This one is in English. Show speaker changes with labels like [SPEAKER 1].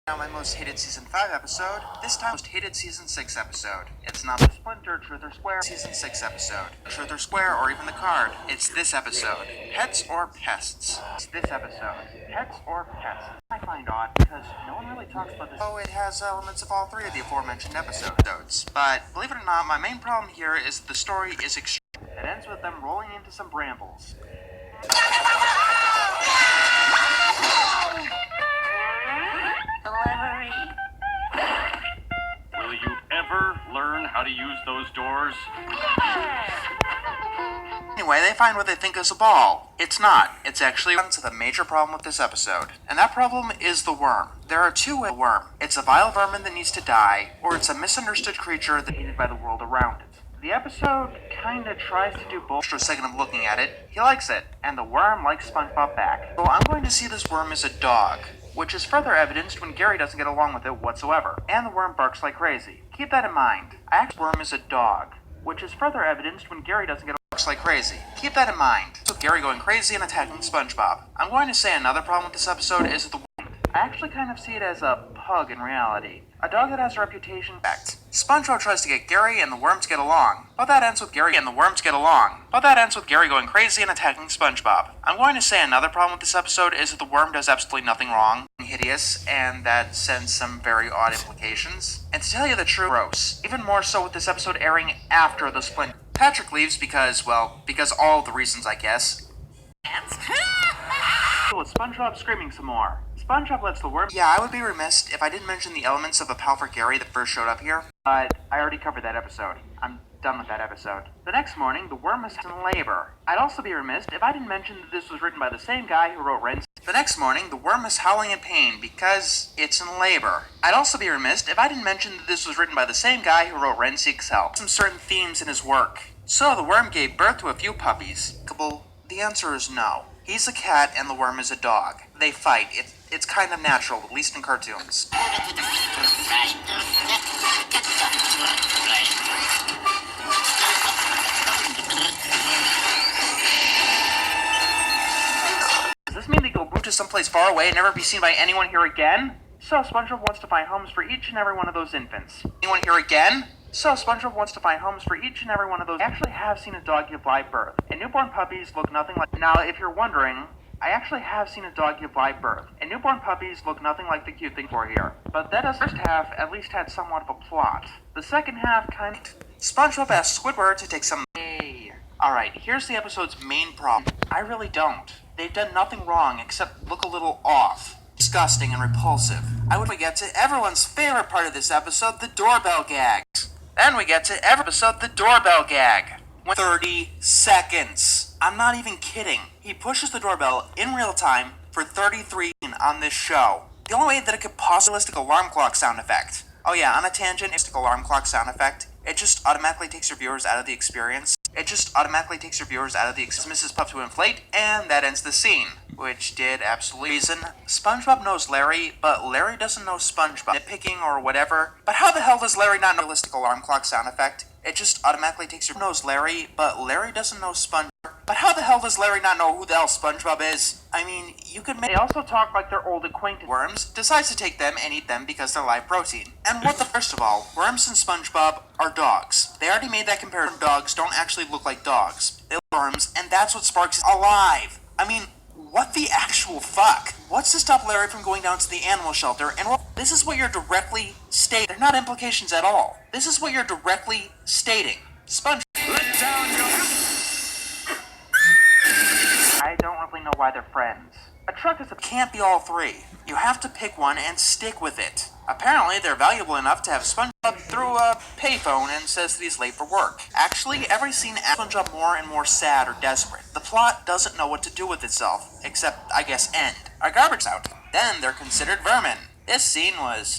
[SPEAKER 1] Now my most hated season 5 episode, this time most hated season 6 episode. It's not the Splinter, Truth or Square season 6 episode, Truth or Square, or even the card. It's this episode, Pets or Pests. It's this episode, Pets or Pests. I find odd because no one really talks about this. Oh, it has elements of all three of the aforementioned episodes. But believe it or not, my main problem here is that the story is extreme. It ends with them rolling into some brambles.
[SPEAKER 2] Will you ever learn how to use those doors?
[SPEAKER 1] Anyway, they find what they think is a ball. It's not. It's actually to the major problem with this episode. And that problem is the worm. There are two ways to worm. It's a vile vermin that needs to die, or it's a misunderstood creature that is hated by the world around it. The episode kinda tries to do both. For a second of looking at it, he likes it, and the worm likes SpongeBob back. So I'm going to see this worm as a dog, which is further evidenced when Gary doesn't get along with it whatsoever, and the worm barks like crazy. Keep that in mind. I actually worm is a dog, which is further evidenced when Gary doesn't get barks like crazy. Keep that in mind. So Gary going crazy and attacking SpongeBob. I'm going to say another problem with this episode is the worm. I actually kind of see it as a pug in reality. A dog that has a reputation. SpongeBob tries to get Gary and the worm to get along, but that ends with Gary and the worm to get along. But that ends with Gary going crazy and attacking SpongeBob. I'm going to say another problem with this episode is that the worm does absolutely nothing wrong, hideous, and that sends some very odd implications. And to tell you the truth, gross. Even more so with this episode airing after the Splinter. Patrick leaves because all the reasons, I guess. With SpongeBob screaming some more. SpongeBob lets the worm. Yeah, I would be remiss if I didn't mention the elements of a pal for Gary that first showed up here. But I already covered that episode. I'm done with that episode. The next morning, the worm is in labor. I'd also be remiss if I didn't mention that this was written by the same guy who wrote Ren. The next morning, the worm is howling in pain because it's in labor. I'd also be remiss if I didn't mention that this was written by the same guy who wrote Ren Seeks Help. Some certain themes in his work. So the worm gave birth to a few puppies. The answer is no. He's a cat and the worm is a dog. They fight. It's kind of natural, at least in cartoons. Does this mean they go boot to someplace far away and never be seen by anyone here again? So SpongeBob wants to find homes for each and every one of those infants. Anyone here again? So SpongeBob wants to find homes for each and every one of those. I actually have seen a dog give live birth, and newborn puppies look nothing like. Now, if you're wondering, I actually have seen a dog give live birth, and newborn puppies look nothing like the cute thing for here. But that first half at least had somewhat of a plot. The second half kind of. SpongeBob asks Squidward to take some. Hey. Alright, here's the episode's main problem. I really don't. They've done nothing wrong except look a little off. Disgusting and repulsive. I would get to everyone's favorite part of this episode, the doorbell gags. Then we get to every episode, the doorbell gag. 30 seconds. I'm not even kidding. He pushes the doorbell in real time for 33 on this show. The only way that it could possibly realistic alarm clock sound effect. Oh yeah, on a tangent, it's alarm clock sound effect. It just automatically takes your viewers out of the experience. Mrs. Puff to inflate, and that ends the scene. Which did absolutely reason. SpongeBob knows Larry, but Larry doesn't know SpongeBob. Nitpicking or whatever. But how the hell does Larry not know realistic alarm clock sound effect? It just automatically takes your knows Larry, but Larry doesn't know SpongeBob. But how the hell does Larry not know who the hell SpongeBob is? I mean, you could make. They also talk like they're old acquaintances. Worms decides to take them and eat them because they're live protein. And what the first of all, Worms and SpongeBob are dogs. They already made that comparison. Dogs don't actually look like dogs. They look like worms, and that's what Sparks is alive. I mean, what the actual fuck? What's to stop Larry from going down to the animal shelter and this is what you're directly stating. They're not implications at all. This is what you're directly stating. SpongeBob. Let down your. I don't really know why they're friends. A truck is can't be all three. You have to pick one and stick with it. Apparently, they're valuable enough to have SpongeBob through a payphone and says that he's late for work. Actually, every scene adds SpongeBob more and more sad or desperate. The plot doesn't know what to do with itself, except, I guess, end. Our garbage out. Then they're considered vermin. This scene was